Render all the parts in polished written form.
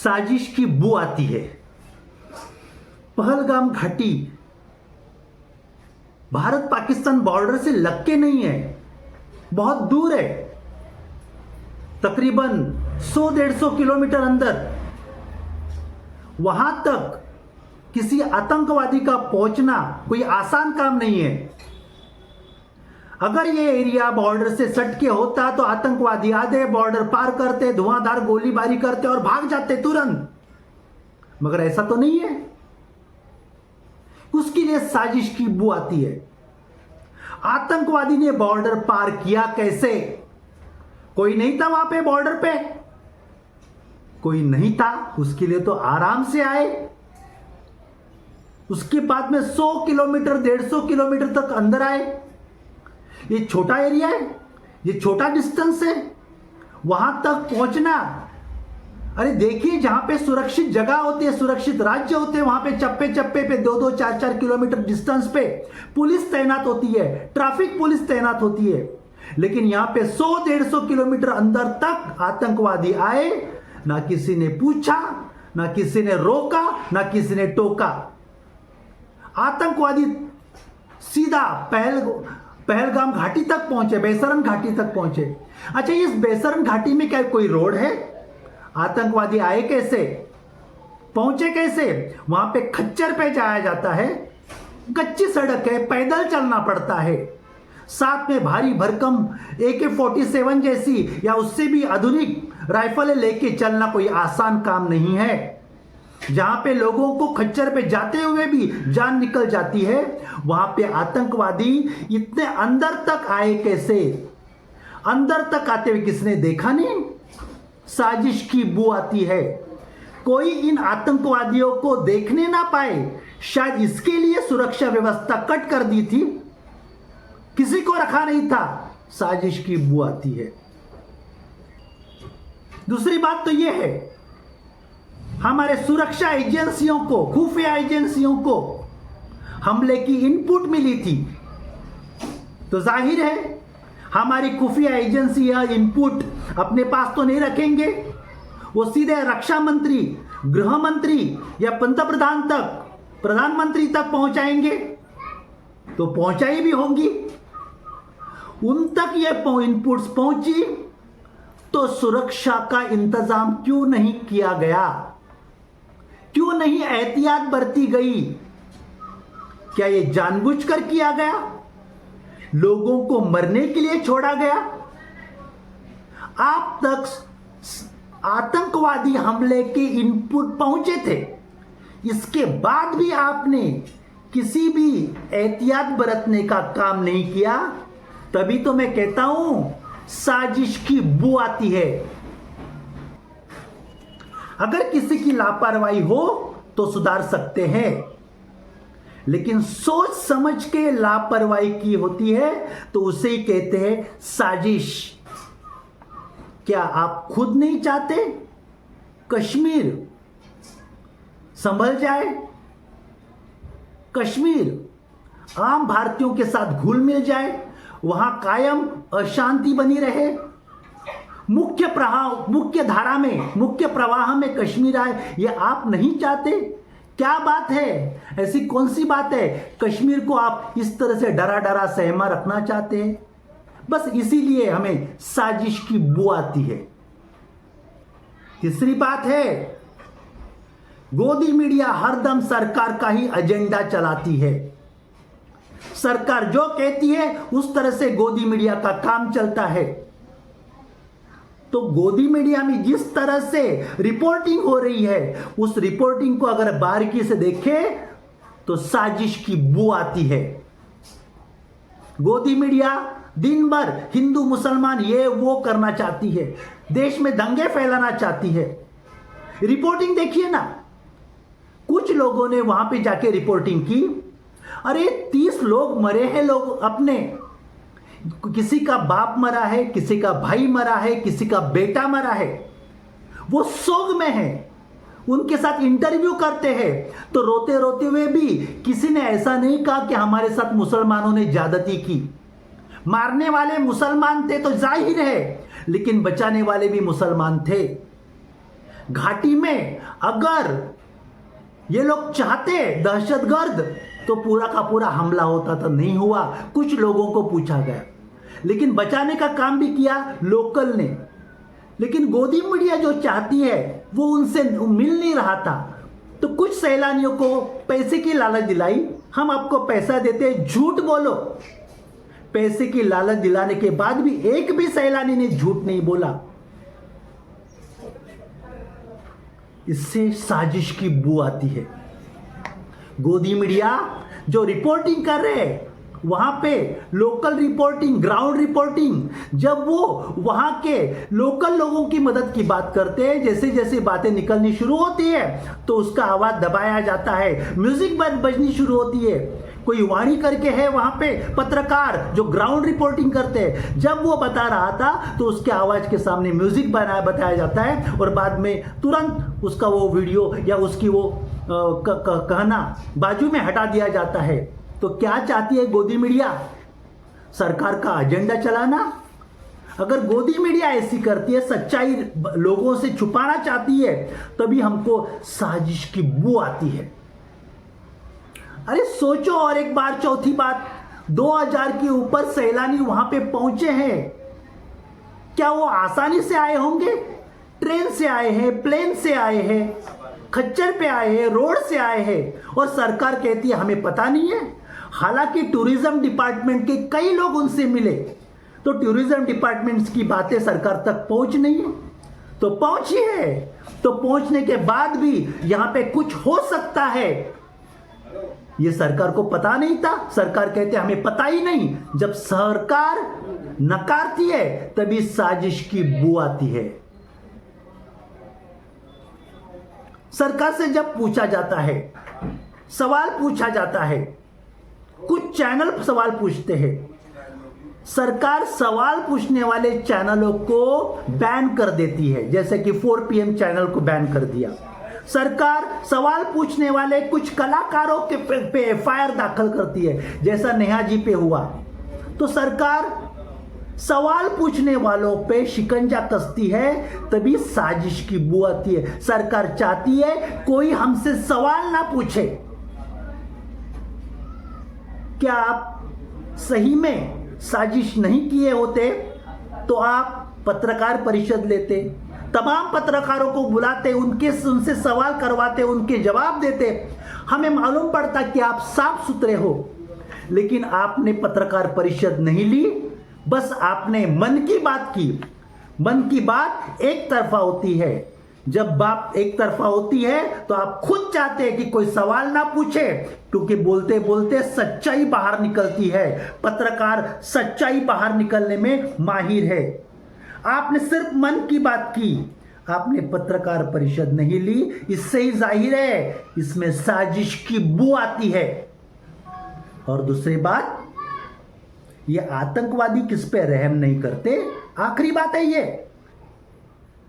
साजिश की बू आती है। पहलगाम घाटी भारत पाकिस्तान बॉर्डर से लग के नहीं है, बहुत दूर है, तकरीबन 100-150 किलोमीटर अंदर। वहां तक किसी आतंकवादी का पहुंचना कोई आसान काम नहीं है। अगर ये एरिया बॉर्डर से सट के होता तो आतंकवादी आधे बॉर्डर पार करते, धुआंधार गोलीबारी करते और भाग जाते तुरंत, मगर ऐसा तो नहीं है। उसके लिए साजिश की बू आती है। आतंकवादी ने बॉर्डर पार किया कैसे? कोई नहीं था वहां पे बॉर्डर पे, कोई नहीं था, उसके लिए तो आराम से आए। उसके बाद में 100 किलोमीटर 150 किलोमीटर तक अंदर आए। ये छोटा एरिया है, ये छोटा डिस्टेंस है, वहां तक पहुंचना। अरे देखिए, जहां पे सुरक्षित जगह होती है, सुरक्षित राज्य होते हैं, वहां पे चप्पे चप्पे पे 2-2 4-4 किलोमीटर डिस्टेंस पे पुलिस तैनात होती है, ट्रैफिक पुलिस तैनात होती है। लेकिन यहां पे 100-150 किलोमीटर अंदर तक आतंकवादी आए, ना किसी ने पूछा, ना किसी ने रोका, ना किसी ने टोका। आतंकवादी सीधा पहलगाम घाटी तक पहुंचे, बेसरन घाटी तक पहुंचे। अच्छा, इस बेसरन घाटी में क्या कोई रोड है? आतंकवादी आए कैसे, पहुंचे कैसे? वहां पे खच्चर पे जाया जाता है, कच्ची सड़क है, पैदल चलना पड़ता है। साथ में भारी भरकम AK-47 जैसी या उससे भी आधुनिक राइफलें लेके चलना कोई आसान काम नहीं है। जहां पे लोगों को खच्चर पे जाते हुए भी जान निकल जाती है, वहां पे आतंकवादी इतने अंदर तक आए कैसे? अंदर तक आते हुए किसने देखा नहीं? साजिश की बू आती है। कोई इन आतंकवादियों को देखने ना पाए, शायद इसके लिए सुरक्षा व्यवस्था कट कर दी थी, किसी को रखा नहीं था। साजिश की बू आती है। दूसरी बात तो यह है, हमारे सुरक्षा एजेंसियों को, खुफिया एजेंसियों को हमले की इनपुट मिली थी, तो जाहिर है हमारी खुफिया एजेंसी यह इनपुट अपने पास तो नहीं रखेंगे। वो सीधे रक्षा मंत्री, गृह मंत्री या पंतप्रधान तक, प्रधानमंत्री तक पहुंचाएंगे, तो पहुंचाई भी होंगी। उन तक ये इनपुट्स पहुंची तो सुरक्षा का इंतजाम क्यों नहीं किया गया? क्यों नहीं एहतियात बरती गई? क्या ये जानबूझकर किया गया? लोगों को मरने के लिए छोड़ा गया? आप तक आतंकवादी हमले के इनपुट पहुंचे थे, इसके बाद भी आपने किसी भी एहतियात बरतने का काम नहीं किया, तभी तो मैं कहता हूं साजिश की बू आती है। अगर किसी की लापरवाही हो तो सुधार सकते हैं, लेकिन सोच समझ के लापरवाही की होती है तो उसे ही कहते हैं साजिश। क्या आप खुद नहीं चाहते कश्मीर संभल जाए, कश्मीर आम भारतीयों के साथ घुल मिल जाए, वहां कायम अशांति बनी रहे, मुख्य धारा में, मुख्य प्रवाह में कश्मीर आए, ये आप नहीं चाहते? क्या बात है, ऐसी कौन सी बात है कश्मीर को आप इस तरह से डरा डरा सहमा रखना चाहते हैं? बस इसीलिए हमें साजिश की बू आती है। तीसरी बात है, गोदी मीडिया हरदम सरकार का ही एजेंडा चलाती है। सरकार जो कहती है उस तरह से गोदी मीडिया का काम चलता है। तो गोदी मीडिया में जिस तरह से रिपोर्टिंग हो रही है, उस रिपोर्टिंग को अगर बारीकी से देखें तो साजिश की बू आती है। गोदी मीडिया दिन भर हिंदू मुसलमान ये वो करना चाहती है, देश में दंगे फैलाना चाहती है। रिपोर्टिंग देखिए ना, कुछ लोगों ने वहां पे जाके रिपोर्टिंग की, अरे 30 लोग मरे हैं, लोग अपने, किसी का बाप मरा है, किसी का भाई मरा है, किसी का बेटा मरा है, वो सोग में है। उनके साथ इंटरव्यू करते हैं तो रोते रोते हुए भी किसी ने ऐसा नहीं कहा कि हमारे साथ मुसलमानों ने ज्यादती की। मारने वाले मुसलमान थे तो जाहिर है, लेकिन बचाने वाले भी मुसलमान थे। घाटी में अगर ये लोग चाहते दहशतगर्द तो पूरा का पूरा हमला होता, तो नहीं हुआ। कुछ लोगों को पूछा गया, लेकिन बचाने का काम भी किया लोकल ने। लेकिन गोदी मीडिया जो चाहती है वो उनसे मिल नहीं रहा था, तो कुछ सैलानियों को पैसे की लालच दिलाई, हम आपको पैसा देते, झूठ बोलो। पैसे की लालच दिलाने के बाद भी एक भी सैलानी ने झूठ नहीं बोला। इससे साजिश की बू आती है। गोदी मीडिया जो रिपोर्टिंग कर रहे हैं, वहां पे लोकल रिपोर्टिंग, ग्राउंड रिपोर्टिंग, जब वो वहां के लोकल लोगों की मदद की बात करते हैं, जैसे जैसे बातें निकलनी शुरू होती है तो उसका आवाज दबाया जाता है, म्यूजिक बजनी शुरू होती है। कोई वाणी करके है वहां पे पत्रकार जो ग्राउंड रिपोर्टिंग करते हैं, जब वो बता रहा था तो उसके आवाज के सामने म्यूजिक बताया जाता है और बाद में तुरंत उसका वो वीडियो या उसकी वो कहना बाजू में हटा दिया जाता है। तो क्या चाहती है गोदी मीडिया? सरकार का एजेंडा चलाना। अगर गोदी मीडिया ऐसी करती है, सच्चाई लोगों से छुपाना चाहती है, तभी हमको साजिश की बू आती है। अरे सोचो, और एक बार चौथी बात, 2000 के ऊपर सैलानी वहां पे पहुंचे हैं। क्या वो आसानी से आए होंगे? ट्रेन से आए हैं, प्लेन से आए हैं, खच्चर पे आए हैं, रोड से आए हैं, और सरकार कहती है हमें पता नहीं है। हालांकि टूरिज्म डिपार्टमेंट के कई लोग उनसे मिले, तो टूरिज्म डिपार्टमेंट की बातें सरकार तक पहुंच नहीं है, तो पहुंची है। तो पहुंचने के बाद भी यहां पे कुछ हो सकता है, ये सरकार को पता नहीं था। सरकार कहते हमें पता ही नहीं। जब सरकार नकारती है तभी साजिश की बू आती है। सरकार से जब पूछा जाता है, सवाल पूछा जाता है, कुछ चैनल सवाल पूछते हैं, सरकार सवाल पूछने वाले चैनलों को बैन कर देती है, जैसे कि 4 PM चैनल को बैन कर दिया। सरकार सवाल पूछने वाले कुछ कलाकारों के पे एफआईआर दाखिल करती है, जैसा नेहा जी पे हुआ। तो सरकार सवाल पूछने वालों पे शिकंजा कसती है, तभी साजिश की बू आती है। सरकार चाहती है कोई हमसे सवाल ना पूछे। क्या आप सही में साजिश नहीं किए होते तो आप पत्रकार परिषद लेते, तमाम पत्रकारों को बुलाते, उनसे सवाल करवाते, उनके जवाब देते, हमें मालूम पड़ता कि आप साफ सुथरे हो। लेकिन आपने पत्रकार परिषद नहीं ली, बस आपने मन की बात की। मन की बात एक तरफा होती है। जब बात एक तरफा होती है तो आप खुद चाहते हैं कि कोई सवाल ना पूछे, क्योंकि बोलते बोलते सच्चाई बाहर निकलती है। पत्रकार सच्चाई बाहर निकलने में माहिर है। आपने सिर्फ मन की बात की, आपने पत्रकार परिषद नहीं ली। इससे ही जाहिर है इसमें साजिश की बू आती है। और दूसरी बात, ये आतंकवादी किस पे रहम नहीं करते। आखिरी बात है ये,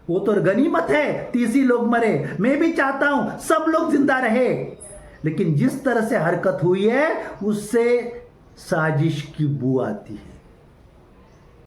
वो तो गनीमत है 30 ही लोग मरे, मैं भी चाहता हूं सब लोग जिंदा रहे, लेकिन जिस तरह से हरकत हुई है उससे साजिश की बू आती है।